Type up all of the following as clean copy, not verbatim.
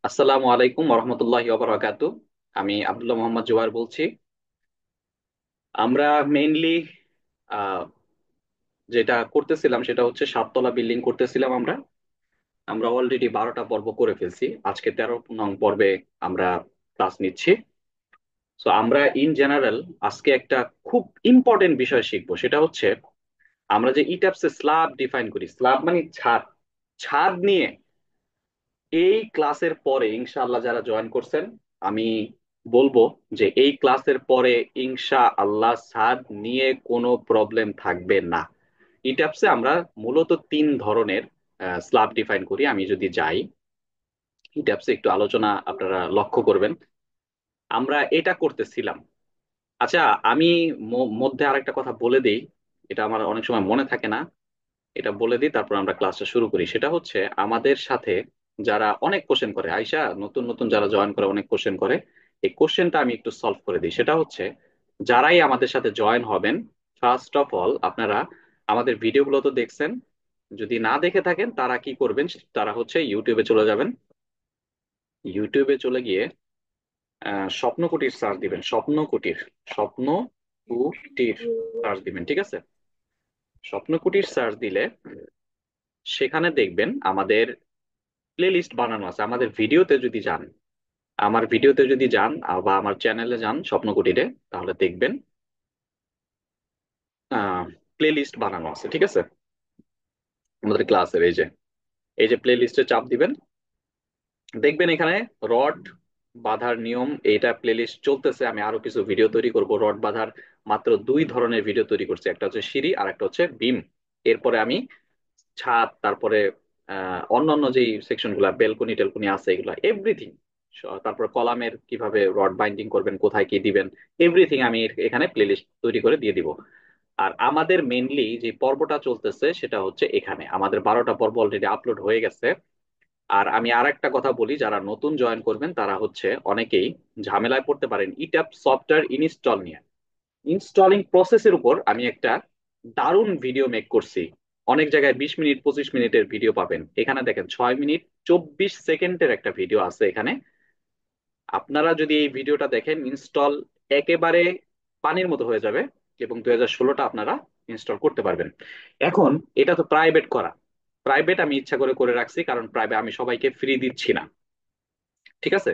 আসসালামু আলাইকুম রহমতুল্লাহি ওবারাকাতু। আমি আব্দুল্লাহ মোহাম্মদ জোয়ার বলছি। আমরা মেইনলি যেটা করতেছিলাম সেটা হচ্ছে সাততলা বিল্ডিং করতেছিলাম। আমরা আমরা অলরেডি 12টা পর্ব করে ফেলছি, আজকে 13 নং পর্বে আমরা ক্লাস নিচ্ছি। তো আমরা ইন জেনারেল আজকে একটা খুব ইম্পর্টেন্ট বিষয় শিখবো, সেটা হচ্ছে আমরা যে ইটাপসে স্ল্যাব ডিফাইন করি, স্ল্যাব মানে ছাদ। ছাদ নিয়ে এই ক্লাসের পরে ইনশাআল্লাহ যারা জয়েন করছেন, আমি বলবো যে এই ক্লাসের পরে ইনশাআল্লাহ ছাদ নিয়ে কোনো প্রবলেম থাকবে না। ইটাপসে আমরা মূলত 3 ধরনের স্ল্যাব ডিফাইন করি। আমি যদি যাই ইটাপসে, একটু আলোচনা আপনারা লক্ষ্য করবেন। আমরা এটা করতেছিলাম। আচ্ছা, আমি মধ্যে আরেকটা কথা বলে দেই, এটা আমার অনেক সময় মনে থাকে না। এটা বলে দিই, তারপর আমরা ক্লাসটা শুরু করি। সেটা হচ্ছে আমাদের সাথে যারা অনেক কোশ্চেন করে, আয়শা, নতুন নতুন যারা জয়েন করে অনেক কোশ্চেন করে, এই কোশ্চেনটা আমি একটু সলভ করে দিই। সেটা হচ্ছে যারাই আমাদের সাথে জয়েন হবেন, ফার্স্ট অফ অল আপনারা আমাদের ভিডিওগুলো তো দেখছেন। যদি না দেখে থাকেন তারা কি করবেন, তারা হচ্ছে ইউটিউবে চলে যাবেন। ইউটিউবে চলে গিয়ে স্বপ্ন কুটির সার্চ দিবেন। স্বপ্ন কুটির, স্বপ্ন কুটির সার্চ দিবেন, ঠিক আছে? স্বপ্ন কুটির সার্চ দিলে সেখানে দেখবেন আমাদের প্লে লিস্ট বানানো আছে। আমাদের ভিডিওতে যদি যান, আমার ভিডিওতে যদি যান বা আমার চ্যানেলে যান স্বপ্ন কুটিরে, তাহলে দেখবেন প্লে লিস্ট বানানো আছে, ঠিক আছে? আমাদের ক্লাসের এই যে প্লে লিস্টে চাপ দিবেন, দেখবেন এখানে রড বাঁধার নিয়ম, এইটা প্লে লিস্ট চলতেছে। আমি আরো কিছু ভিডিও তৈরি করব রড বাঁধার। মাত্র 2 ধরনের ভিডিও তৈরি করছি, একটা হচ্ছে সিঁড়ি আর একটা হচ্ছে বিম। এরপরে আমি ছাদ, তারপরে অন্যান্য যেই সেকশন গুলা, বেলকনি টেলকনি আছে, এগুলা এভরিথিং, তারপর কলামের কিভাবে রড বাইন্ডিং করবেন, কোথায় কি দিবেন, এভরিথিং আমি এখানে প্লেলিস্ট তৈরি করে দিয়ে দিব। আর আমাদের মেইনলি যে পর্বটা চলতেছে সেটা হচ্ছে এখানে আমাদের 12টা পর্ব অলরেডি আপলোড হয়ে গেছে। আর আমি আর একটা কথা বলি, যারা নতুন জয়েন করবেন তারা হচ্ছে অনেকেই ঝামেলায় পড়তে পারেন ইট্যাপ সফটওয়্যার ইনস্টল নিয়ে। ইনস্টলিং প্রসেসের উপর আমি একটা দারুণ ভিডিও মেক করছি। অনেক জায়গায় 20 মিনিট 25 মিনিটের ভিডিও পাবেন, এখানে দেখেন 6 মিনিট 24 সেকেন্ডের একটা ভিডিও আছে এখানে। আপনারা যদি এই ভিডিওটা দেখেন, ইনস্টল একেবারে পানির মতো হয়ে যাবে এবং 2016টা আপনারা ইনস্টল করতে পারবেন। এখন এটা তো প্রাইভেট করা, প্রাইভেট আমি ইচ্ছা করে করে রাখছি, কারণ প্রাইভেট আমি সবাইকে ফ্রি দিচ্ছি না, ঠিক আছে?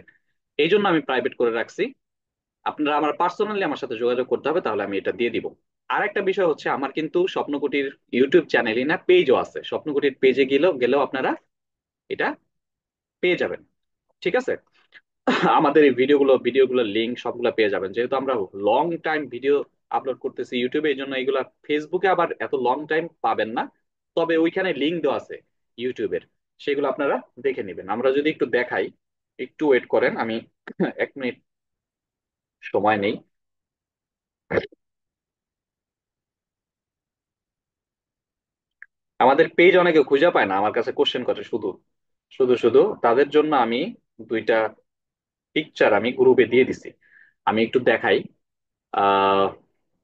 এই জন্য আমি প্রাইভেট করে রাখছি। আপনারা আমার পার্সোনালি আমার সাথে যোগাযোগ করতে হবে, তাহলে আমি এটা দিয়ে দিব। আর একটা বিষয় হচ্ছে, আমার কিন্তু স্বপ্নকুটির ইউটিউব চ্যানেলই না, পেজও আছে। স্বপ্নকুটির পেজে গেলেও গেলেও আপনারা এটা পেয়ে যাবেন, ঠিক আছে? আমাদের এই ভিডিওগুলো লিঙ্ক সবগুলো পেয়ে যাবেন। যেহেতু আমরা লং টাইম ভিডিও আপলোড করতেছি ইউটিউবে, এই জন্য এগুলা ফেসবুকে আবার এত লং টাইম পাবেন না। তবে ওইখানে লিঙ্ক দেওয়া আছে ইউটিউবের, সেগুলো আপনারা দেখে নেবেন। আমরা যদি একটু দেখাই, একটু ওয়েট করেন, আমি 1 মিনিট সময় নেই। আমাদের পেজ অনেকে খুঁজে পায় না, আমার কাছে কোশ্চেন করে শুধু শুধু শুধু। তাদের জন্য আমি 2টা পিকচার আমি গ্রুপে দিয়ে দিছি। আমি একটু দেখাই। আহ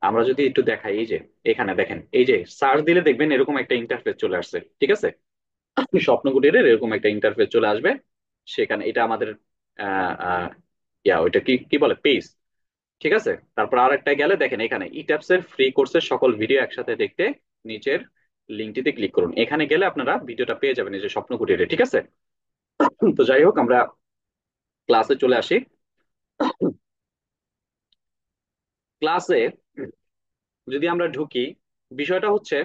আমরা যদি একটু দেখাই, এই যে এখানে দেখেন, এই যে সার্চ দিলে দেখবেন এরকম একটা ইন্টারফেস চলে আসছে, ঠিক আছে? স্বপ্নকুটিরের এরকম একটা ইন্টারফেস চলে আসবে। সেখানে এটা আমাদের আহ আহ, ওইটা কি কি বলে, পেজ, ঠিক আছে? তারপর আরেকটা গেলে দেখেন এখানে ইট্যাপস এর ফ্রি কোর্সের সকল ভিডিও একসাথে দেখতে নিচের লিঙ্কটিতে ক্লিক করুন। এখানে গেলে আপনারা ভিডিওটা পেয়ে যাবেন, এই যে স্বপ্নকুটিরে, ঠিক আছে? তো যাই হোক, আমরা ক্লাসে চলে আসি। ক্লাসে যদি আমরা ঢুকি, বিষয়টা হচ্ছে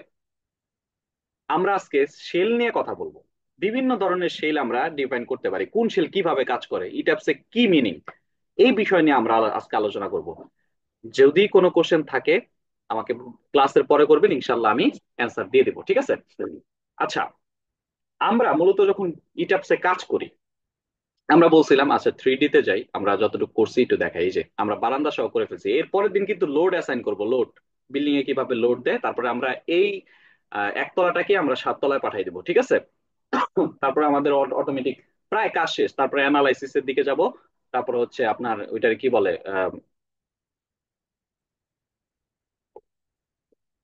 আমরা আজকে শেল নিয়ে কথা বলবো। বিভিন্ন ধরনের শেল আমরা ডিফাইন করতে পারি, কোন শেল কিভাবে কাজ করে, ইট্যাপসে কি মিনিং, এই বিষয় নিয়ে আমরা আজকে আলোচনা করব। যদি কোনো কোশ্চেন থাকে আমাকে ক্লাসের পরে করবেন, ইনশাল্লাহ আমি অ্যান্সার দিয়ে দেবো, ঠিক আছে? আচ্ছা, আমরা মূলত যখন ইটাপসে কাজ করি, আমরা বলছিলাম আচ্ছা 3D তে যাই। আমরা যতটুকু করছি একটু দেখাই, এই যে আমরা বারান্দা সহ করে ফেলছি। এর পরের দিন কিন্তু লোড অ্যাসাইন করব, লোড বিল্ডিং এ কিভাবে লোড দেয়, তারপরে আমরা এই একতলাটাকে আমরা 7 তলায় পাঠিয়ে দেবো, ঠিক আছে? তারপরে আমাদের অটোমেটিক প্রায় কাজ শেষ, তারপরে অ্যানালাইসিস এর দিকে যাব। তারপরে হচ্ছে আপনার ওইটার কি বলে,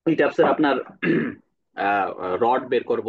ইটাপসের আপনার রড বের করব,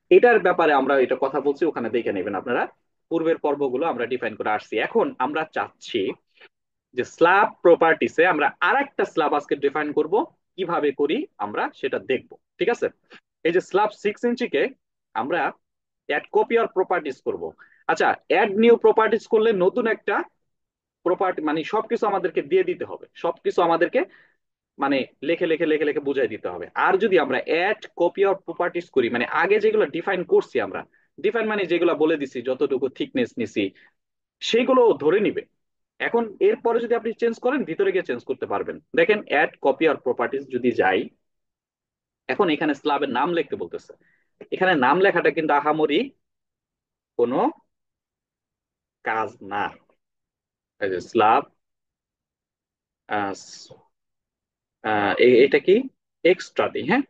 এটার ব্যাপারে আমরা এটা কথা বলছি, ওখানে দেখে নেবেন আপনারা। পূর্বের পর্বগুলো আমরা ডিফাইন করে আসছি। এখন আমরা চাচ্ছি যে স্ল্যাব প্রপার্টিসে আমরা আরেকটা স্ল্যাব আজকে ডিফাইন করব। কিভাবে করি আমরা সেটা দেখব, ঠিক আছে? এই যে স্ল্যাব 6 ইঞ্চিকে আমরা অ্যাড কপি আর প্রপার্টিস করব। আচ্ছা, অ্যাড নিউ প্রপার্টিস করলে নতুন একটা প্রপার্টি মানে সবকিছু আমাদেরকে দিয়ে দিতে হবে, সবকিছু আমাদেরকে মানে লেখে লেখে লেখে লেখে বুঝাই দিতে হবে। আর যদি আমরা অ্যাড কপি অর প্রপার্টিস করি, মানে আগে যেগুলো ডিফাইন করছি আমরা, ডিফাইন মানে যেগুলো বলে দিছি যতটুকু থিকনেস নিছি সেইগুলো ধরে নিবে। এখন এরপরে যদি আপনি চেঞ্জ করেন, ভিতরে গিয়ে চেঞ্জ করতে পারবেন। দেখেন অ্যাড কপি অর প্রপার্টিস যদি যাই, এখন এখানে স্ল্যাবের নাম লিখতে বলতেছে। এখানে নাম লেখাটা কিন্তু আহামরি কোনো কাজ না। এই যে স্ল্যাব, এটা কি এক্সট্রা দিই, হ্যাঁ,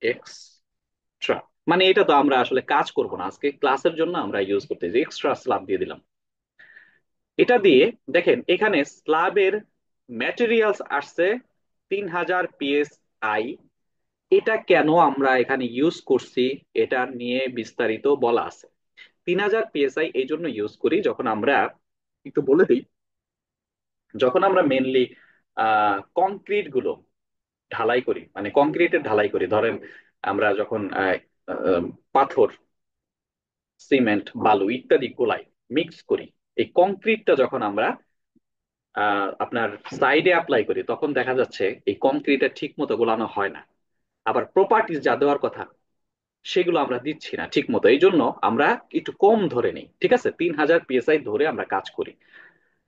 এক্সট্রা। মানে এটা তো আমরা আসলে কাজ করব না, আজকে ক্লাসের জন্য আমরা ইউজ করতে যে এক্সট্রা স্ল্যাব দিয়ে দিলাম। এটা দিয়ে দেখেন এখানে স্ল্যাবের ম্যাটেরিয়ালস আসছে 3000 PSI। এটা কেন আমরা এখানে ইউজ করছি এটা নিয়ে বিস্তারিত বলা আছে। 3000 PSI এই জন্য ইউজ করি, যখন আমরা একটু বলে দিই, যখন আমরা মেনলি কংক্রিট গুলো ঢালাই করি, মানে কংক্রিটের ঢালাই করি, ধরেন আমরা যখন পাথর, সিমেন্ট, বালু ইত্যাদি গোলাই, মিক্স করি, এই কংক্রিটটা যখন আমরা আপনার সাইডে অ্যাপ্লাই করি, তখন দেখা যাচ্ছে এই কংক্রিটটা ঠিক মতো গোলানো হয় না। আবার প্রপার্টিজ যা দেওয়ার কথা সেগুলো আমরা দিচ্ছি না ঠিক মতো, এই জন্য আমরা একটু কম ধরে নিই, ঠিক আছে? 3000 PSI ধরে আমরা কাজ করি।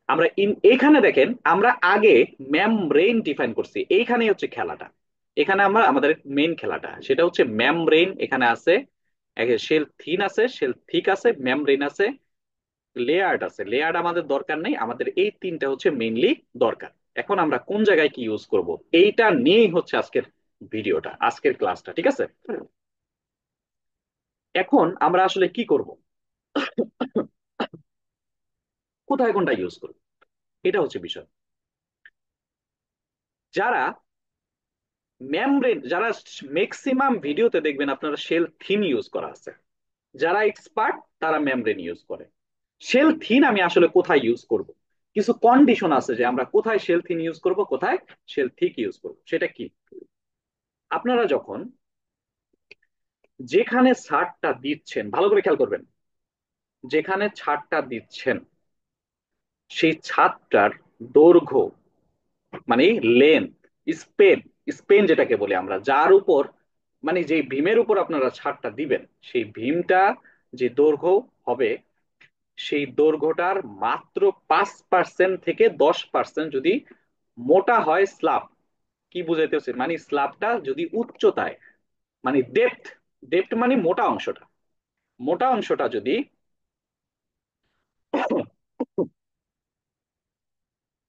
আমরা এখানে দেখেন আমরা আগে মেমব্রেন ডিফাইন করছি, এইখানেই হচ্ছে খেলাটা। এখানে আমরা আমাদের মেইন খেলাটা সেটা হচ্ছে মেমব্রেন। এখানে আছে শেল থিন আছে, শেল থিক আছে, মেমব্রেন আছে, লেয়ার্ড আছে। লেয়ার্ড আমাদের দরকার নেই, আমাদের এই তিনটা হচ্ছে মেইনলি দরকার। এখন আমরা কোন জায়গায় কি ইউজ করব, এইটা নিয়েই হচ্ছে আজকের ভিডিওটা, আজকের ক্লাসটা, ঠিক আছে? এখন আমরা আসলে কি করব, কোথায় কোনটা ইউজ করব, এটা হচ্ছে বিষয়। যারা মেমব্রেন, যারা ম্যাক্সিমাম ভিডিওতে দেখবেন আপনারা শেল থিন ইউজ করা আছে, যারা এক্সপার্ট তারা মেমব্রেন ইউজ করে। শেল থিন আমি আসলে কোথায় ইউজ করব, কিছু কন্ডিশন আছে যে আমরা কোথায় শেল থিন ইউজ করব, কোথায় শেল থিক ইউজ করব। সেটা কি, আপনারা যখন যেখানে ছাড়টা দিচ্ছেন ভালো করে খেয়াল করবেন, যেখানে ছাড়টা দিচ্ছেন সেই ছাদটার দৈর্ঘ্য, মানে লেন্থ, স্পেন, স্পেন যেটাকে বলি আমরা, যার উপর মানে যে ভীমের উপর আপনারা ছাদটা দিবেন, সেই ভীমটা যে দৈর্ঘ্য হবে, সেই দৈর্ঘ্যটার মাত্র 5% থেকে 10% যদি মোটা হয় স্ল্যাব। কি বুঝাইতে হচ্ছে, মানে স্ল্যাবটা যদি উচ্চতায়, মানে ডেপথ, ডেপথ মানে মোটা অংশটা, মোটা অংশটা যদি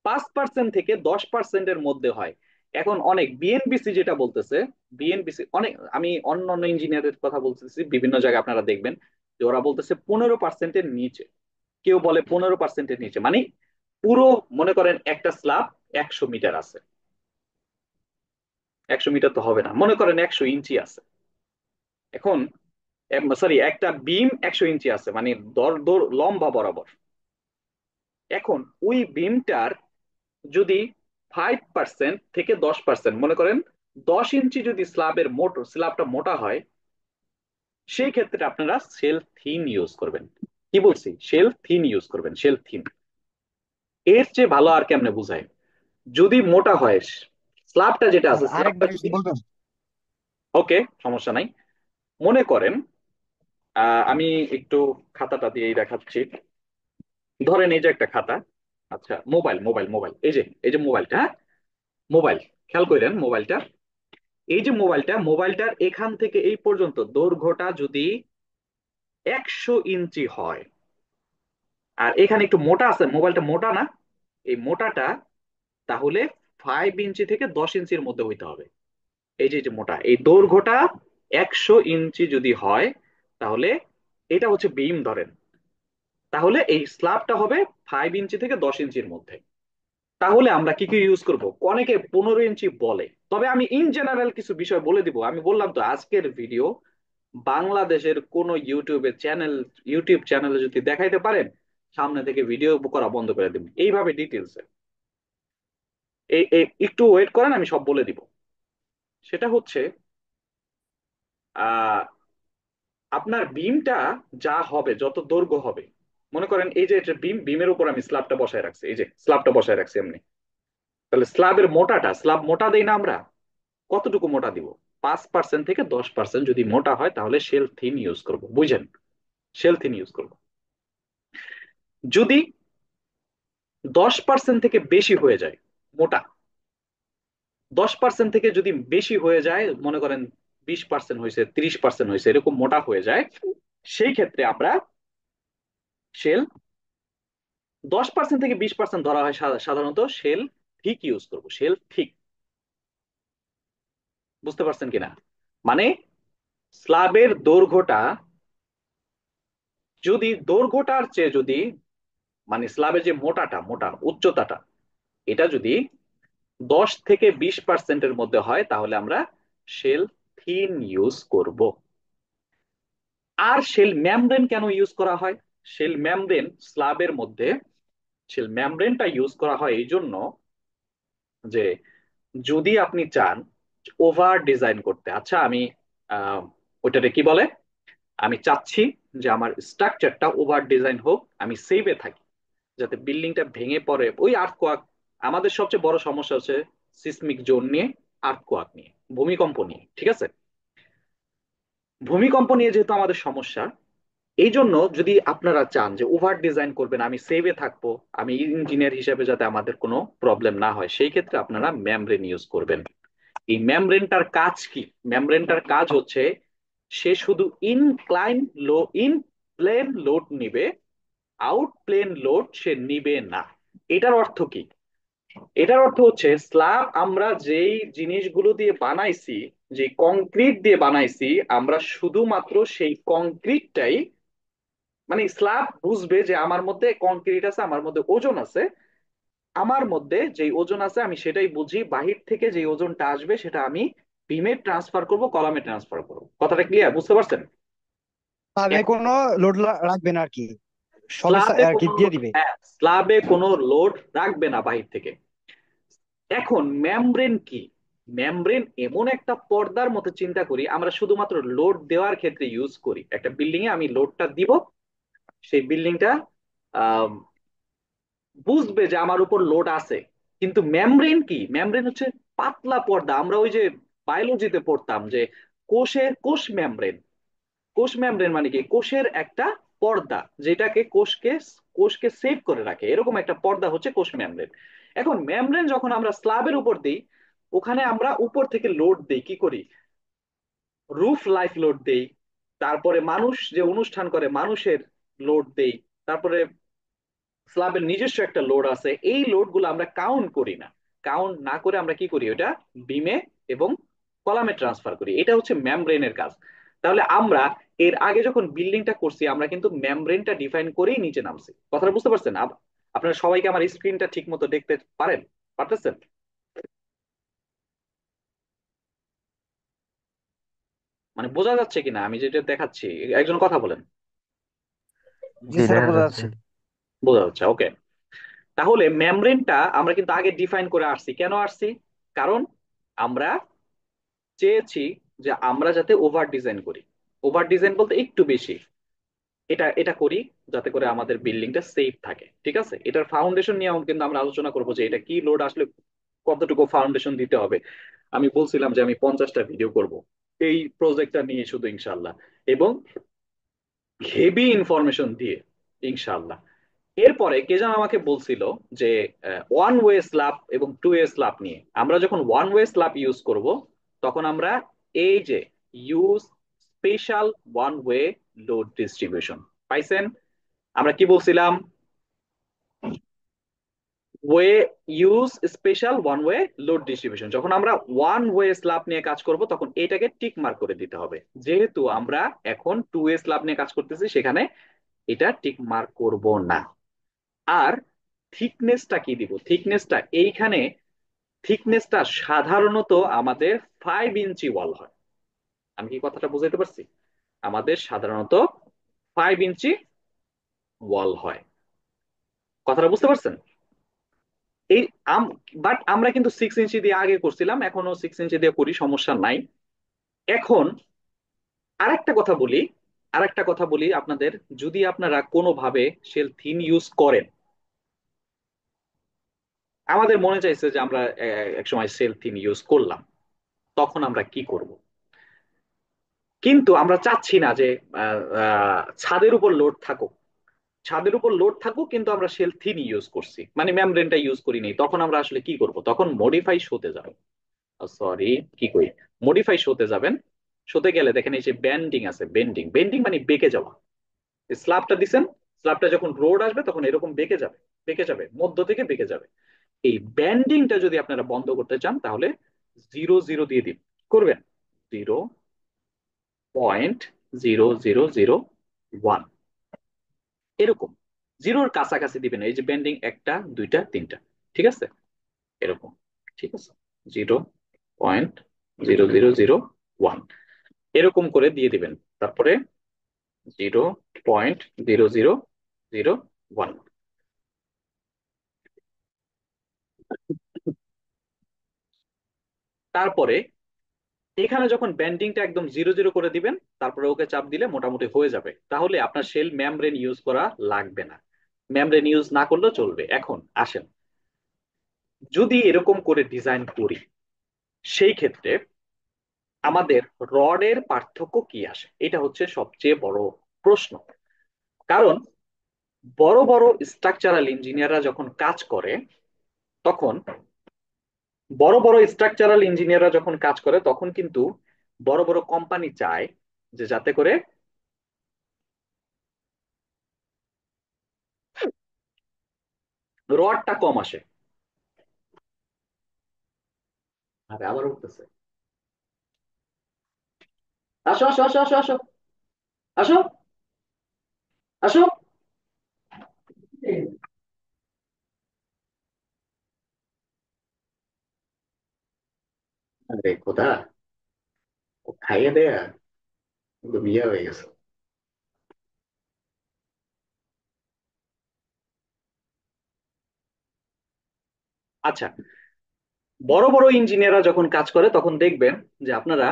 5% থেকে 10%-এর মধ্যে হয়। এখন অনেক বিএনবিসি যেটা বলতেছে, বিএনবিসি অনেক, আমি অন্য অন্য ইঞ্জিনিয়ারের কথা বলতেছি, বিভিন্ন জায়গায় আপনারা দেখবেন যে ওরা বলতেছে 15%-এর নিচে, কেউ বলে 15%-এর নিচে, মানে পুরো মনে করেন একটা স্ল্যাব 100 মিটার আছে, 100 মিটার তো হবে না, মনে করেন 100 ইঞ্চি আছে। এখন সরি, একটা বিম 100 ইঞ্চি আছে, মানে দর দর লম্বা বরাবর। এখন ওই বিমটার যদি 5% থেকে 10%, মনে করেন 10 ইঞ্চি যদি স্ল্যাবটা মোটা হয়, সেই ক্ষেত্রে আপনারা সেল থিন ইউজ করবেন। কি বলছি, সেল থিন ইউজ করবেন, সেল থিন। এর চেয়ে ভালো আর কেমনে বুঝায়, যদি মোটা হয় স্ল্যাবটা যেটা আছে, স্ল্যাবটা আরেকবার একটু যদি, বলবেন? ওকে সমস্যা নাই, মনে করেন আমি একটু খাতাটা দিয়েই দেখাচ্ছি। ধরেন এই যে একটা খাতা, আচ্ছা মোবাইল মোবাইল মোবাইল, এই যে মোবাইলটা, হ্যাঁ, মোবাইল, খেয়াল করেন মোবাইলটা, এই যে মোবাইলটা, মোবাইলটার এখান থেকে এই পর্যন্ত দৈর্ঘ্যটা যদি 100 ইঞ্চি হয়, আর এখানে একটু মোটা আছে, মোবাইলটা মোটা না, এই মোটাটা তাহলে 5 ইঞ্চি থেকে 10 ইঞ্চির মধ্যে হইতে হবে। এই যে মোটা, এই দৈর্ঘ্যটা 100 ইঞ্চি যদি হয়, তাহলে এটা হচ্ছে বিম ধরেন, তাহলে এই স্ল্যাবটা হবে 5 ইঞ্চি থেকে 10 ইঞ্চির মধ্যে। তাহলে আমরা কি কি ইউজ করব, অনেকে 15 ইঞ্চি বলে, তবে আমি ইন জেনারেল কিছু বিষয় বলে দিব। আমি বললাম তো আজকের ভিডিও বাংলাদেশের কোন ইউটিউব চ্যানেলে যদি দেখাইতে পারেন, সামনে থেকে ভিডিও করা বন্ধ করে দিবেন এইভাবে ডিটেলসে। একটু ওয়েট করেন, আমি সব বলে দিব। সেটা হচ্ছে আহ আপনার বিমটা যা হবে, যত দৈর্ঘ্য হবে, মনে করেন এই যে এটা বিমের উপর আমি স্ল্যাবটা বসায় রাখছি, এই যে স্ল্যাবটা বসায় রাখছি এমনি। তাহলে স্ল্যাবের মোটাটা, স্ল্যাব মোটা দেই না আমরা, কতটুকু মোটা দিব? 5% থেকে 10% যদি মোটা হয় তাহলে শেল থিন ইউজ করব, বুঝেন? শেল থিন ইউজ করব। যদি 10% থেকে বেশি হয়ে যায় মোটা, 10% থেকে যদি বেশি হয়ে যায়, মনে করেন 20% হয়েছে, 30% হয়েছে, এরকম মোটা হয়ে যায়, সেই ক্ষেত্রে আমরা শেল, 10% থেকে 20% ধরা হয় সাধারণত শেল ঠিক ইউজ করবো, শেল ঠিক। বুঝতে পারছেন কিনা? মানে স্ল্যাবের দৈর্ঘ্যটা, যদি দৈর্ঘ্যটার চেয়ে যদি, মানে স্ল্যাবের যে মোটাটা, মোটা উচ্চতাটা, এটা যদি 10 থেকে 20%-এর মধ্যে হয় তাহলে আমরা শেল থিন ইউজ করব। আর শেল মেমব্রেন কেন ইউজ করা হয়? শেল মেমব্রেন স্ল্যাবের মধ্যে, শেল মেমব্রেনটা ইউজ করা হয় এই জন্য যে যদি আপনি চান ওভার ডিজাইন করতে, আচ্ছা আমি আহ, ওইটাতে কি বলে, আমি চাচ্ছি যে আমার স্ট্রাকচারটা ওভার ডিজাইন হোক, আমি সেভে থাকি, যাতে বিল্ডিংটা ভেঙে পড়ে ওই আর্থকোয়াক। আমাদের সবচেয়ে বড় সমস্যা হচ্ছে সিসমিক জোন নিয়ে, আর্থকোয়াক নিয়ে, ভূমিকম্প নিয়ে, ঠিক আছে? ভূমিকম্প নিয়ে যেহেতু আমাদের সমস্যা, এই জন্য যদি আপনারা চান যে ওভার ডিজাইন করবেন, আমি সেভে থাকবো, আমি ইঞ্জিনিয়ার হিসেবে যাতে আমাদের কোনো প্রবলেম না হয়, সেই ক্ষেত্রে আপনারা মেমব্রেন ইউজ করবেন। এই মেমব্রেনটার কাজ কি? মেমব্রেনটার কাজ হচ্ছে সে শুধু incline load, in plane load নিবে, আউট প্লেন লোড সে নিবে না। এটার অর্থ কি? এটার অর্থ হচ্ছে স্ল্যাব আমরা যেই জিনিসগুলো দিয়ে বানাইছি, যে কংক্রিট দিয়ে বানাইছি, আমরা শুধুমাত্র সেই কংক্রিটটাই, মানে স্ল্যাব বুঝবে যে আমার মধ্যে কংক্রিট আছে, আমার মধ্যে ওজন আছে, আমার মধ্যে যেই ওজন আছে আমি সেটাই বুঝি, বাহির থেকে যে ওজনটা আসবে সেটা আমি বিমে ট্রান্সফার করব, কলামে ট্রান্সফার করব। কথাটা ক্লিয়ার? বুঝতে পারছেন? স্ল্যাবে এখন কোনো লোড রাখবে না আর কি, সবই স্ল্যাবে আর কি কোনো, দিয়ে দিবে। হ্যাঁ, স্ল্যাবে কোনো লোড রাখবে না বাহির থেকে। এখন মেমব্রেন কি? মেমব্রেন এমন একটা পর্দার মতো চিন্তা করি, আমরা শুধুমাত্র লোড দেওয়ার ক্ষেত্রে ইউজ করি। একটা বিল্ডিং এ আমি লোডটা দিব, সেই বিল্ডিংটা বুঝবে যে আমার উপর লোড আছে। কিন্তু মেমব্রেন কি? মেমব্রেন হচ্ছে পাতলা পর্দা। আমরা ওই যে বায়োলজিতে পড়তাম যে কোষ মেমব্রেন। কোষ মেমব্রেন মানে কি? কোষের একটা পর্দা, যেটাকে কোষকে কোষকে সেভ করে রাখে, এরকম একটা পর্দা হচ্ছে কোষ মেমব্রেন। এখন মেমব্রেন যখন আমরা স্ল্যাবের উপর দিই, ওখানে আমরা উপর থেকে লোড দেই, কি করি? রুফ লাইফ লোড দেই, তারপরে মানুষ যে অনুষ্ঠান করে মানুষের লোড দেই, তারপরে স্ল্যাবের নিজস্ব একটা লোড আছে, এই লোড গুলো আমরা কাউন্ট করি না। কাউন্ট না করে আমরা কি করি? ওটা বিমে এবং কলামে ট্রান্সফার করি। এটা হচ্ছে মেমব্রেনের কাজ। তাহলে আমরা এর আগে যখন বিল্ডিংটা করছি, আমরা কিন্তু মেমব্রেনটা ডিফাইন করেই নিচে নামছি। কথাটা বুঝতে পারছেন? আপনারা সবাইকে আমার স্ক্রিনটা ঠিক মতো দেখতে পারেন, পারতেছেন? মানে বোঝা যাচ্ছে কিনা আমি যেটা দেখাচ্ছি? একজন কথা বলেন। জি জি স্যার, দেখা বোঝা যাচ্ছে। যাচ্ছে। বোঝা যাচ্ছে, ওকে। তাহলে মেমব্রেনটা আমরা কিন্তু আগে ডিফাইন করে আসছি। কেন আসছি? কারণ আমরা চেয়েছি যে আমরা যাতে ওভার ডিজাইন করি। ওভার ডিজাইন বলতে একটু বেশি, এটা এটা করি যাতে করে আমাদের বিল্ডিংটা সেফ থাকে, ঠিক আছে? এটার ফাউন্ডেশন নিয়েও কিন্তু আমরা আলোচনা করবো যে এটা কি লোড আসলে কতটুকু ফাউন্ডেশন দিতে হবে। আমি বলছিলাম যে আমি 50টা ভিডিও করব এই প্রজেক্টটা নিয়ে শুধু, ইনশাল্লাহ, এবং হেভি ইনফরমেশন দিয়ে, ইনশাল্লাহ। এরপরে কে যেন আমাকে বলছিল যে ওয়ান ওয়ে স্ল্যাব এবং টু ওয়ে স্ল্যাব নিয়ে, আমরা যখন ওয়ান ওয়ে স্ল্যাব ইউজ করব, তখন আমরা এই যে use special one way load distribution পাইছেন? আমরা কি বলছিলাম? Way use special one way load distribution. যখন আমরা ওয়ান ওয়ে স্ল্যাব নিয়ে কাজ করব তখন এটাকে টিক মার্ক করে দিতে হবে। যেহেতু আমরা এখন টু ওয়ে স্ল্যাব নিয়ে কাজ করতেছি, সেখানে এটা টিক মার্ক করব না। আর থিকনেসটা কি দিব? থিকনেসটা এইখানে, থিকনেসটা সাধারণত আমাদের 5 ইঞ্চি ওয়াল হয়। আমি কি কথাটা বুঝাইতে পারছি? আমাদের সাধারণত 5 ইঞ্চি ওয়াল হয়। কথাটা বুঝতে পারছেন? এই বাট আমরা কিন্তু 6 ইঞ্চি দিয়ে আগে করছিলাম, এখনো 6 ইঞ্চি দিয়ে করি, সমস্যা নাই। এখন আরেকটা কথা বলি, আরেকটা কথা বলি আপনাদের, যদি আপনারা কোনোভাবে শেল থিন ইউজ করেন, আমাদের মনে চাইছে যে আমরা একসময় সেল থিন ইউজ করলাম, তখন আমরা কি করব? কিন্তু আমরা চাচ্ছি না যে ছাদের উপর লোড থাকুক, ছাদের উপর লোড থাকুক কিন্তু আমরা শেল থিন ইউজ করছি, মানে মেমব্রেনটা ইউজ করিনি, তখন আমরা আসলে কি করব? তখন মডিফাই শোতে যাব। সরি, কি কই, মডিফাই শোতে যাবেন। শোতে গেলে দেখেন এই যে বেন্ডিং আছে, বেন্ডিং, বেন্ডিং মানে বেঁকে যাওয়া। স্ল্যাবটা দিছেন, স্ল্যাবটা যখন রোড আসবে তখন এরকম বেঁকে যাবে, বেঁকে যাবে, মধ্য থেকে বেঁকে যাবে। এই ব্যান্ডিংটা যদি আপনারা বন্ধ করতে চান তাহলে 0 0 দিয়ে দিন, করবেন 0.0001, এরকম জিরোর কাছাকাছি দিবেন। এই যে ব্যান্ডিং একটা দুইটা তিনটা, ঠিক আছে, এরকম, ঠিক আছে, 0.0001 এরকম করে দিয়ে দিবেন। তারপরে 0.0001, তারপরে এখানে যখন ব্যান্ডিংটা একদম 0 0 করে দিবেন, তারপরে ওকে চাপ দিলে মোটামুটি হয়ে যাবে, তাহলে আপনার শেল মেমব্রেন ইউজ করা লাগবে না। মেমব্রেন ইউজ না করলেও চলবে। এখন আসেন, যদি এরকম করে ডিজাইন করি, সেই ক্ষেত্রে আমাদের রডের পার্থক্য কি আসে, এটা হচ্ছে সবচেয়ে বড় প্রশ্ন। কারণ বড় বড় স্ট্রাকচারাল ইঞ্জিনিয়াররা যখন কাজ করে, তখন তখন কিন্তু বড় বড় কোম্পানি চায় যে যাতে করে রডটা কম আসে। আরে আবার উঠতেছে, আসো আসো আসো আসো আসো, আসো আসো। আরে খোদা, ও খাইয়ে দেয়া কিন্তু বিয়ে হয়ে গেছে। আচ্ছা, বড় বড় ইঞ্জিনিয়াররা যখন কাজ করে তখন দেখবেন যে আপনারা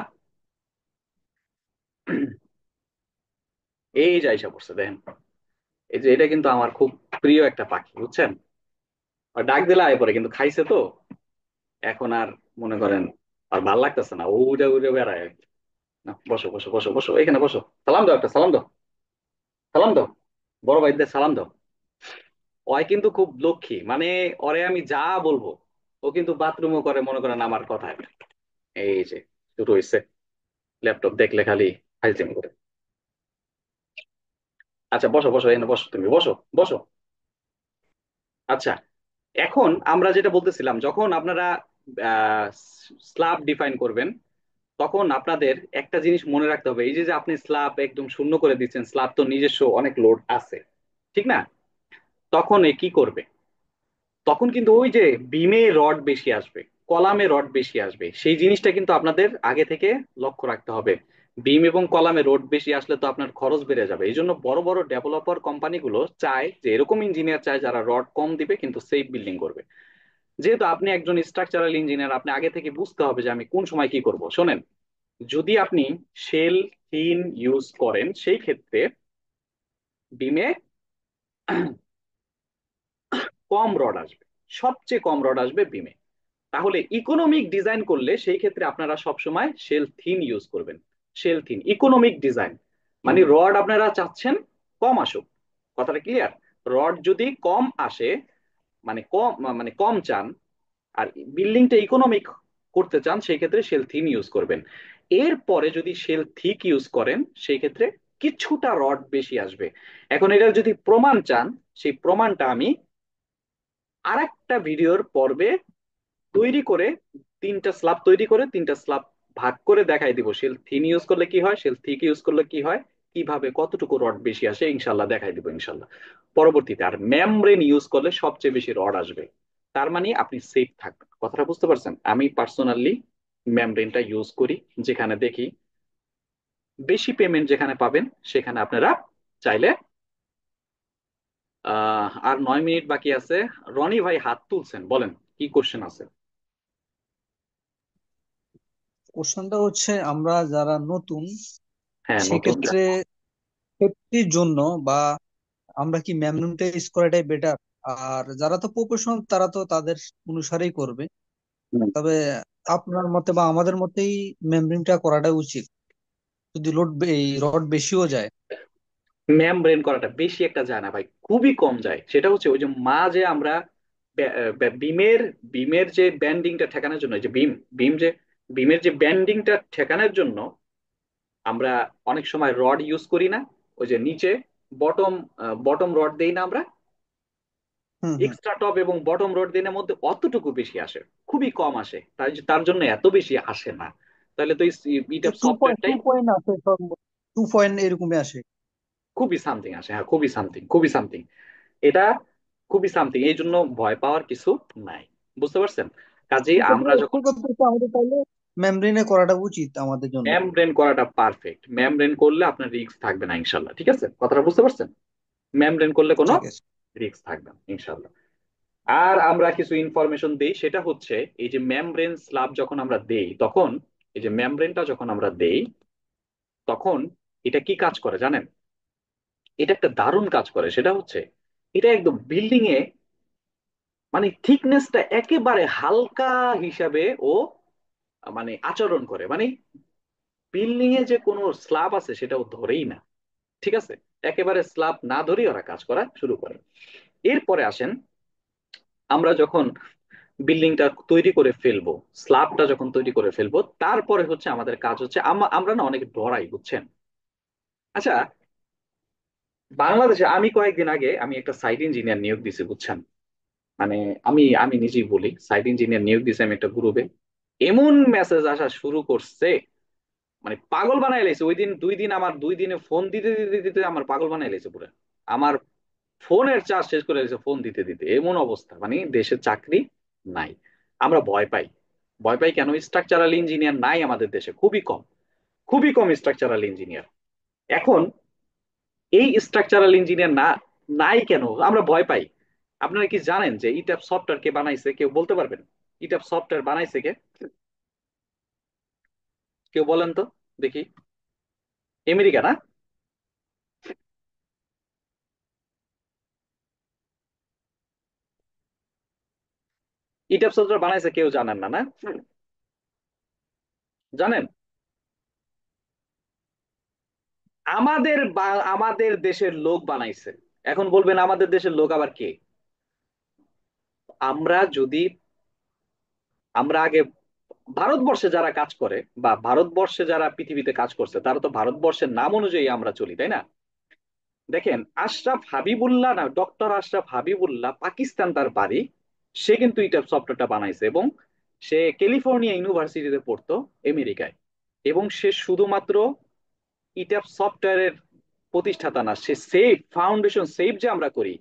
এই যে আইসা পড়ছে দেখেন, এই যে এটা কিন্তু আমার খুব প্রিয় একটা পাখি, বুঝছেন? আর ডাক দিলে আয় পড়ে, কিন্তু খাইছে তো, এখন আর মনে করেন আর ভাল লাগতেছে না, ও উড়ে উড়ে বেড়ায় আর কি। না, বসো বসো বসো বসো, এখানে বসো, সালাম দাও, একটা সালাম দাও, সালাম দাও, বড় ভাইদের সালাম দাও। ওই কিন্তু খুব লক্ষ্মী, মানে ওরে আমি যা বলবো ও কিন্তু বাথরুমও করে, মনে করেন আমার কথায়। এই যে শুরু হয়েছে, ল্যাপটপ দেখলে খালি ফাইজিং করে। আচ্ছা বসো বসো, এখানে বসো, তুমি বসো, বসো। আচ্ছা, এখন আমরা যেটা বলতেছিলাম, যখন আপনারা স্ল্যাব ডিফাইন করবেন, তখন আপনাদের একটা জিনিস মনে রাখতে হবে, এই যে যে আপনি স্ল্যাব একদম শূন্য করে দিচ্ছেন, স্ল্যাব তো নিজস্ব অনেক লোড আছে, ঠিক না? তখন এ কি করবে? তখন কিন্তু ওই যে বিমে রড বেশি আসবে, কলামে রড বেশি আসবে, সেই জিনিসটা কিন্তু আপনাদের আগে থেকে লক্ষ্য রাখতে হবে। বিম এবং কলামে রড বেশি আসলে তো আপনার খরচ বেড়ে যাবে। এই জন্য বড় বড় ডেভেলপার কোম্পানিগুলো চায় যে এরকম ইঞ্জিনিয়ার চায় যারা রড কম দিবে কিন্তু সেফ বিল্ডিং করবে। যেহেতু আপনি একজন স্ট্রাকচারাল ইঞ্জিনিয়ার, আপনি আগে থেকে বুঝতে হবে যে আমি কোন সময় কি করব। শোনেন, যদি আপনি শেল থিন ইউজ করেন, সেই ক্ষেত্রে বিমে কম রড আসবে, সবচেয়ে কম রড আসবে বিমে। তাহলে ইকোনমিক ডিজাইন করলে সেই ক্ষেত্রে আপনারা সবসময় শেল থিন ইউজ করবেন। শেল থিন ইকোনমিক ডিজাইন মানে রড আপনারা চাচ্ছেন কম আসুক, কথাটা ক্লিয়ার? রড যদি কম আসে, মানে কম, মানে কম চান, আর বিল্ডিংটা ইকোনমিক করতে চান, সেই ক্ষেত্রে শেল থিন ইউজ করবেন। এরপরে যদি শেল থিক ইউজ করেন, সেই ক্ষেত্রে কিছুটা রড বেশি আসবে। এখন এটার যদি প্রমাণ চান, সেই প্রমাণটা আমি আরেকটা ভিডিওর পর্বে তৈরি করে, তিনটা স্ল্যাব তৈরি করে তিনটা স্ল্যাব ভাগ করে দেখাই দিব, শেল থিন ইউজ করলে কি হয়, শেল থিক ইউজ করলে কি হয়, কিভাবে কতটুকু রড বেশি আসে, ইনশাল্লাহ দেখাই দিব ইনশাল্লাহ পরবর্তীতে। আর মেমব্রেন ইউজ করলে সবচেয়ে বেশি রড আসবে, তার মানে আপনি সেফ থাকবেন। কথাটা বুঝতে পারছেন? আমি পার্সোনালি মেমব্রেনটা ইউজ করি, যেখানে দেখি বেশি পেমেন্ট যেখানে পাবেন সেখানে আপনারা চাইলে আর 9 মিনিট বাকি আছে। রনি ভাই হাত তুলছেন, বলেন কি কোশ্চেন আছে? কোশ্চেনটা হচ্ছে, আমরা যারা নতুন হ্যাঁ, নতুন। সেক্ষেত্রে সেফটির জন্য বা আমরা কি মেমরিনটা ইউজ করাটাই বেটার? আর যারা তো প্রফেশনাল তারা তো তাদের অনুসারেই করবে। তবে আপনার মতে বা আমাদের মতেই মেমরিনটা করাটা উচিত, যদি লোড এই রড বেশিও যায়। ম্যাম ব্রেন করাটা বেশি একটা যায় না ভাই, খুবই কম যায়। সেটা হচ্ছে ওই যে মা যে আমরা বিমের বিমের যে ব্যান্ডিংটা ঠেকানোর জন্য, এই যে বিম বিম যে বিমের যে ব্যান্ডিংটা ঠেকানোর জন্য আমরা অনেক সময় রড ইউজ করি না? ওই যে নিচে বটম বটম রড দেই না আমরা? হুম হুম। এক্সট্রা টপ এবং বটম রড দেওয়ার মধ্যে অতটুকু বেশি আসে, খুবই কম আসে, তাই তার জন্য এত বেশি আসে না। তাহলে তো এটা যে টু পয়েন্ট টু সফটওয়্যারটাই পয়েন্ট আসে সব, 2 পয়েন্ট এরকমই আসে। খুবই সামথিং আসে। হ্যাঁ, খুবই সামথিং, খুবই সামথিং। এটা খুবই সামথিং, এই জন্য ভয় পাওয়ার কিছু নাই। বুঝতে পারছেন? কাজেই সেক্ষেত্রে আমরা যখন সেক্ষেত্রে তো আমাদের তাহলে মেমব্রেনে করাটা উচিত আমাদের জন্য। মেমব্রেন করাটা পারফেক্ট, মেমব্রেন করলে আপনার রিস্ক থাকবে না ইনশাল্লাহ। ঠিক আছে, কথাটা বুঝতে পারছেন? মেমব্রেন করলে কোনো ঠিক আছে। রিস্ক থাকবে না ইনশাল্লাহ। আর আমরা কিছু ইনফরমেশন দেই, সেটা হচ্ছে এই যে মেমব্রেন স্ল্যাব যখন আমরা দেই তখন, এই যে মেমব্রেনটা যখন আমরা দেই তখন এটা কি কাজ করে জানেন? এটা একটা দারুণ কাজ করে। সেটা হচ্ছে এটা একদম বিল্ডিং এ মানে থিকনেসটা একেবারে হালকা হিসাবে ও মানে আচরণ করে, মানে বিল্ডিং এ যে কোনো স্ল্যাব আছে সেটাও ধরেই না। ঠিক আছে, একেবারে স্ল্যাব না ধরেই ওরা কাজ করা শুরু করে। এরপরে আসেন, আমরা যখন বিল্ডিংটা তৈরি করে ফেলবো, স্ল্যাবটা যখন তৈরি করে ফেলবো, তারপরে হচ্ছে আমাদের কাজ হচ্ছে আমরা না অনেক ডরাই, বুঝছেন? আচ্ছা, বাংলাদেশে আমি কয়েকদিন আগে আমি একটা সাইট ইঞ্জিনিয়ার নিয়োগ দিছি, বুঝছেন? মানে আমি আমি নিজেই বলি, সাইট ইঞ্জিনিয়ার নিয়োগ দিছি আমি একটা গ্রুপে। এমন মেসেজ আসা শুরু করছে, মানে পাগল বানাই লাইছে। ওই দিন 2 দিন আমার 2 দিনে ফোন দিতে দিতে দিতে আমার পাগল বানাই লাইছে পুরো। আমার ফোনের চার্জ শেষ করে দিয়েছে ফোন দিতে দিতে, এমন অবস্থা। মানে দেশে চাকরি নাই, আমরা ভয় পাই। ভয় পাই কেন? স্ট্রাকচারাল ইঞ্জিনিয়ার নাই আমাদের দেশে, খুবই কম, খুবই কম স্ট্রাকচারাল ইঞ্জিনিয়ার। এখন এই স্ট্রাকচারাল ইঞ্জিনিয়ার না নাই কেন আমরা ভয় পাই? আপনারা কি জানেন যে ইট্যাপ সফটওয়্যার কে বানাইছে? কেউ বলতে পারবেন ইট্যাপ সফটওয়্যার বানাইছে কে? কেউ বলেন তো দেখি। আমেরিকা না? ইট্যাপ সফটওয়্যার বানাইছে কেউ জানেন না, না? জানেন? আমাদের দেশের লোক বানাইছে। এখন বলবেন আমাদের দেশের লোক আবার কে? আমরা যদি আমরা আগে ভারতবর্ষে যারা কাজ করে বা ভারতবর্ষে যারা পৃথিবীতে কাজ করছে তারা তো ভারতবর্ষের নাম অনুযায়ী আমরা চলি, তাই না? দেখেন, আশরাফ হাবিবুল্লাহ, না ডক্টর আশরাফ হাবিবুল্লাহ, পাকিস্তান তার বাড়ি। সে কিন্তু এটা সফটওয়্যারটা বানাইছে এবং সে ক্যালিফোর্নিয়া ইউনিভার্সিটিতে পড়তো, আমেরিকায়। এবং সে শুধুমাত্র ইটাপ সফটওয়্যারের প্রতিষ্ঠাতা না, সে সেফ ফাউন্ডেশন, সেফ যে আমরা করি,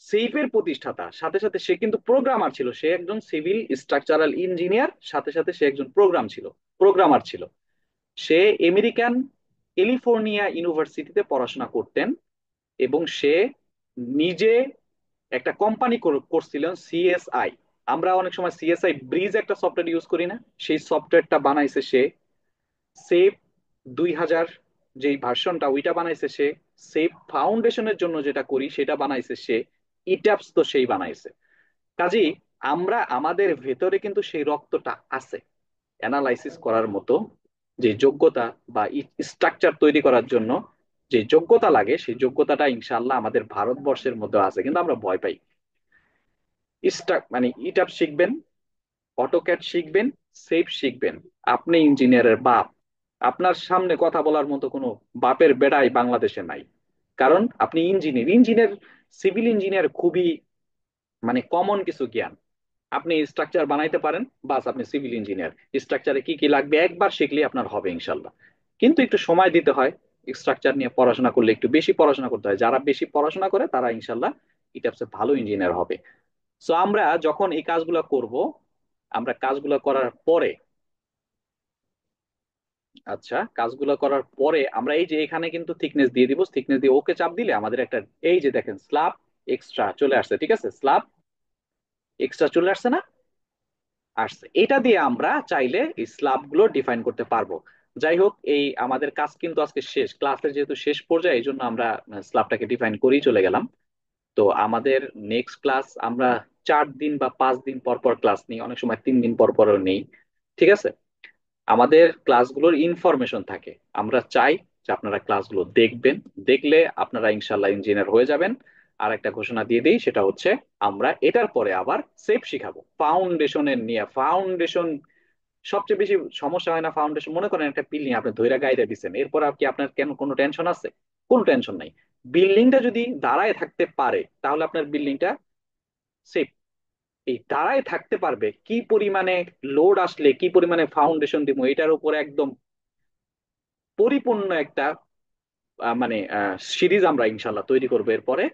সেইফের প্রতিষ্ঠাতা। সাথে সাথে সে কিন্তু প্রোগ্রামার ছিল, সে একজন সিভিল স্ট্রাকচারাল ইঞ্জিনিয়ার, সাথে সাথে সে একজন প্রোগ্রামার ছিল। সে আমেরিকান ক্যালিফোর্নিয়া ইউনিভার্সিটিতে পড়াশোনা করতেন এবং সে নিজে একটা কোম্পানি করছিলেন, সিএসআই। আমরা অনেক সময় সিএসআই ব্রিজ একটা সফটওয়্যার ইউজ করি না? সেই সফটওয়্যারটা বানাইছে সে। সেফ 2000 যেই ভার্সনটা ওইটা বানাইছে সে। সেফ ফাউন্ডেশনের জন্য যেটা করি সেটা বানাইছে সে। ইট্যাপস তো সেই বানাইছে। কাজেই আমরা আমাদের ভেতরে কিন্তু সেই রক্তটা আছে অ্যানালাইসিস করার মতো, যে যোগ্যতা বা স্ট্রাকচার তৈরি করার জন্য যে যোগ্যতা লাগে, সেই যোগ্যতাটা ইনশাআল্লাহ আমাদের ভারতবর্ষের মধ্যে আছে, কিন্তু আমরা ভয় পাই। মানে ইটাপ শিখবেন, অটোক্যাড শিখবেন, সেফ শিখবেন। আপনি ইঞ্জিনিয়ারের বাপ, আপনার সামনে কথা বলার মতো কোনো বাপের বেড়াই বাংলাদেশে নাই। কারণ আপনি ইঞ্জিনিয়ার, সিভিল ইঞ্জিনিয়ার খুবই মানে কমন কিছু জ্ঞান। আপনি স্ট্রাকচার বানাইতে পারেন, বাস আপনি সিভিল ইঞ্জিনিয়ার। স্ট্রাকচারে কি কি লাগবে একবার শিখলে আপনার হবে ইনশাল্লাহ। কিন্তু একটু সময় দিতে হয়। স্ট্রাকচার নিয়ে পড়াশোনা করলে একটু বেশি পড়াশোনা করতে হয়, যারা বেশি পড়াশোনা করে তারা ইনশাল্লাহ ইটাপসে ভালো ইঞ্জিনিয়ার হবে। সো আমরা যখন এই কাজগুলো করব, আমরা কাজগুলো করার পরে আচ্ছা, কাজগুলো করার পরে আমরা এই যে এখানে কিন্তু থিকনেস দিয়ে দিব, থিকনেস দিয়ে ওকে চাপ দিলে আমাদের একটা, এই যে দেখেন স্ল্যাব এক্সট্রা চলে আসছে, ঠিক আছে, স্ল্যাব এক্সট্রা চলে আসছে না? আসছে। এটা দিয়ে আমরা চাইলে এই স্ল্যাব গুলো ডিফাইন করতে পারবো। যাই হোক, এই আমাদের কাজ কিন্তু আজকে শেষ, ক্লাসের যেহেতু শেষ পর্যায়ে, এই জন্য আমরা স্ল্যাবটাকে ডিফাইন করেই চলে গেলাম। তো আমাদের নেক্সট ক্লাস আমরা 4 দিন বা 5 দিন পর পর ক্লাস নিই, অনেক সময় 3 দিন পর পরও নেই, ঠিক আছে। আমাদের ক্লাসগুলোর ইনফরমেশন থাকে, আমরা চাই যে আপনারা ক্লাসগুলো দেখবেন, দেখলে আপনারা ইনশাল্লাহ ইঞ্জিনিয়ার হয়ে যাবেন। আর একটা ঘোষণা দিয়ে দিই, সেটা হচ্ছে আমরা এটার পরে আবার সেফ শিখাবো, ফাউন্ডেশনের নিয়ে। ফাউন্ডেশন সবচেয়ে বেশি সমস্যা হয় না? ফাউন্ডেশন মনে করেন একটা বিল্ডিং আপনি ধইরা গাইরে দিচ্ছেন, এরপর আর কি আপনার কেন কোনো টেনশন আছে? কোনো টেনশন নাই। বিল্ডিংটা যদি দাঁড়ায় থাকতে পারে তাহলে আপনার বিল্ডিংটা সেফ। এই দাঁড়ায় থাকতে পারবে কি পরিমাণে, লোড আসলে কি পরিমাণে ফাউন্ডেশন দিব, এটার উপর একদম পরিপূর্ণ একটা মানে সিরিজ আমরা ইনশাল্লাহ তৈরি করবো এরপরে।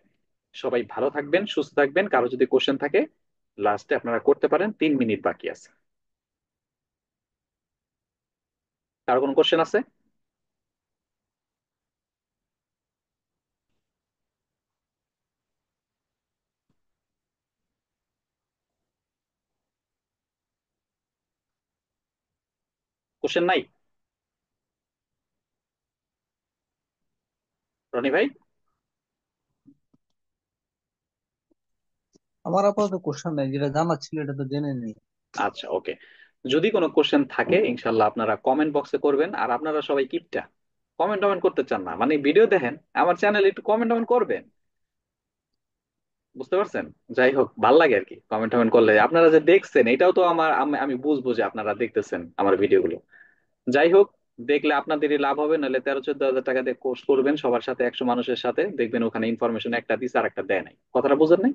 সবাই ভালো থাকবেন, সুস্থ থাকবেন। কারো যদি কোশ্চেন থাকে লাস্টে আপনারা করতে পারেন, 3 মিনিট বাকি আছে। কারো কোনো কোশ্চেন আছে? কোশ্চেন নাই? রনি ভাই? আমার আপাতত কোশ্চেন নাই, যেটা জানার ছিল এটা তো জেনে নিই। আচ্ছা, ওকে। যদি কোনো কোশ্চেন থাকে ইনশাল্লাহ আপনারা কমেন্ট বক্সে করবেন। আর আপনারা সবাই কিপটা, কমেন্ট টমেন্ট করতে চান না, মানে ভিডিও দেখেন আমার চ্যানেলে, একটু কমেন্ট টমেন্ট করবেন, বুঝতে পারছেন? যাই হোক, ভাল লাগে আর কি কমেন্ট টমেন্ট করলে। আপনারা যে দেখছেন এটাও তো আমার, আমি বুঝবো যে আপনারা দেখতেছেন আমার ভিডিওগুলো। যাই হোক, দেখলে আপনাদেরই লাভ হবে, নাহলে 13-14 হাজার টাকা দিয়ে কোর্স করবেন সবার সাথে, 100 মানুষের সাথে, দেখবেন ওখানে ইনফরমেশন একটা দিচ্ছে আর একটা দেয় নাই। কথাটা বুঝেন নাই?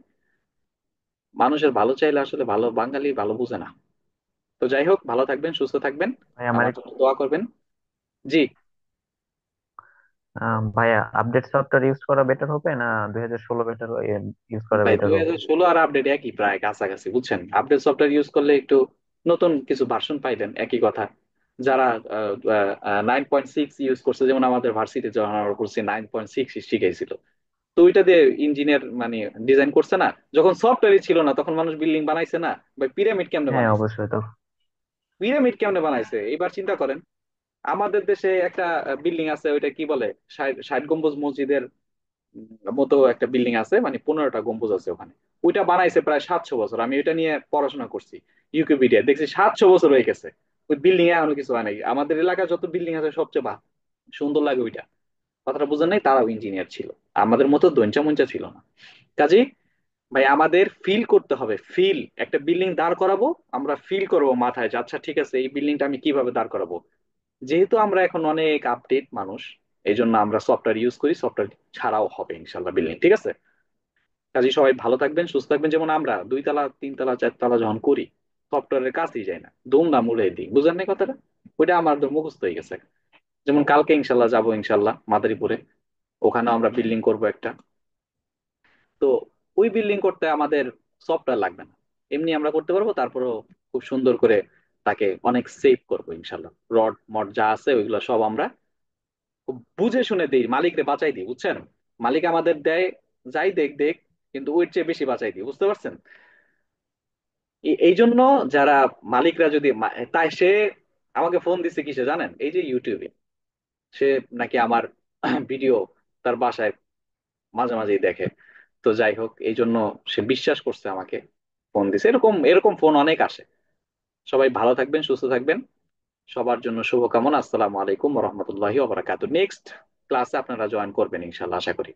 মানুষের ভালো চাইলে আসলে ভালো বাঙালি ভালো বুঝে না। তো যাই হোক, ভালো থাকবেন, সুস্থ থাকবেন, ভাই আমার আমার জন্য দোয়া করবেন। জি। ভাইয়া আপডেট সফটওয়্যার ইউজ করা বেটার হবে না 2016 বেটার ইউজ করা ভাই বেটার দুই হবে? হাজার ষোলো আর আপডেট একই, প্রায় কাছাকাছি, বুঝছেন? আপডেট সফটওয়্যার ইউজ করলে একটু নতুন কিছু ভার্সন পাইলেন, একই কথা। যারা 9.6 ইউজ করছে, যেমন আমাদের ভার্সিটি যখন আমরা করছি 9.6 শিখাইছিল, তো ওইটা দিয়ে ইঞ্জিনিয়ার মানে ডিজাইন করছে না। যখন সফটওয়্যারই ছিল না তখন মানুষ বিল্ডিং বানাইছে না ভাই? পিরামিড কেমনে হ্যাঁ বানাইছে? অবশ্যই তো। পিরামিড কেমনে বানাইছে এবার চিন্তা করেন। আমাদের দেশে একটা বিল্ডিং আছে, ওইটা কি বলে, ষাট ষাট গম্বুজ মসজিদের মতো একটা বিল্ডিং আছে, মানে 15টা গম্বুজ আছে ওখানে। ওইটা বানাইছে প্রায় 700 বছর। আমি ওইটা নিয়ে পড়াশোনা করছি ইউকিপিডিয়া, দেখছি 700 বছর হয়ে গেছে, ওই বিল্ডিং এ এখনো কিছু হয় নাই। আমাদের এলাকায় যত বিল্ডিং আছে সবচেয়ে সুন্দর লাগে ওইটা। কথাটা বুঝেন নাই? তারাও ইঞ্জিনিয়ার ছিল, আমাদের মতো দঞ্চা মঞ্চা ছিল না। কাজে ভাই আমাদের ফিল করতে হবে, ফিল, একটা বিল্ডিং দাঁড় করাবো, আমরা ফিল করব মাথায় যে আচ্ছা ঠিক আছে এই বিল্ডিংটা আমি কিভাবে দাঁড় করাবো। যেহেতু আমরা এখন অনেক আপডেট মানুষ, এই জন্য আমরা সফটওয়্যার ইউজ করি, সফটওয়্যার ছাড়াও হবে ইনশাল্লাহ বিল্ডিং, ঠিক আছে। কাজে সবাই ভালো থাকবেন, সুস্থ থাকবেন। যেমন আমরা 2 তলা 3 তলা 4 তলা যখন করি, সফটওয়্যারের কাছেই যাই না, দুমদাম উড়ে দিই, বুঝেন না কথাটা? ওইটা আমার তো মুখস্থ হয়ে গেছে। যেমন কালকে ইনশাল্লাহ যাবো ইনশাল্লাহ মাদারীপুরে, ওখানে আমরা বিল্ডিং করব একটা। তো ওই বিল্ডিং করতে আমাদের সফটওয়্যার লাগবে না, এমনি আমরা করতে পারবো। তারপরেও খুব সুন্দর করে তাকে অনেক সেভ করবো ইনশাল্লাহ। রড মড যা আছে ওইগুলো সব আমরা খুব বুঝে শুনে দিই, মালিকরে বাঁচাই দিই, বুঝছেন? মালিক আমাদের দেয়, যাই দেখ দেখ, কিন্তু ওর চেয়ে বেশি বাঁচাই দিই, বুঝতে পারছেন? এই জন্য যারা মালিকরা যদি তাই সে আমাকে ফোন দিচ্ছে কিসে জানেন? এই যে ইউটিউবে সে নাকি আমার ভিডিও তার বাসায় মাঝে মাঝেই দেখে। তো যাই হোক, এই জন্য সে বিশ্বাস করছে আমাকে, ফোন দিছে। এরকম এরকম ফোন অনেক আসে। সবাই ভালো থাকবেন, সুস্থ থাকবেন, সবার জন্য শুভকামনা। আসসালামু আলাইকুম রহমতুল্লাহি ওয়া বারাকাতুহু। নেক্সট ক্লাসে আপনারা জয়েন করবেন ইনশাল্লাহ, আশা করি।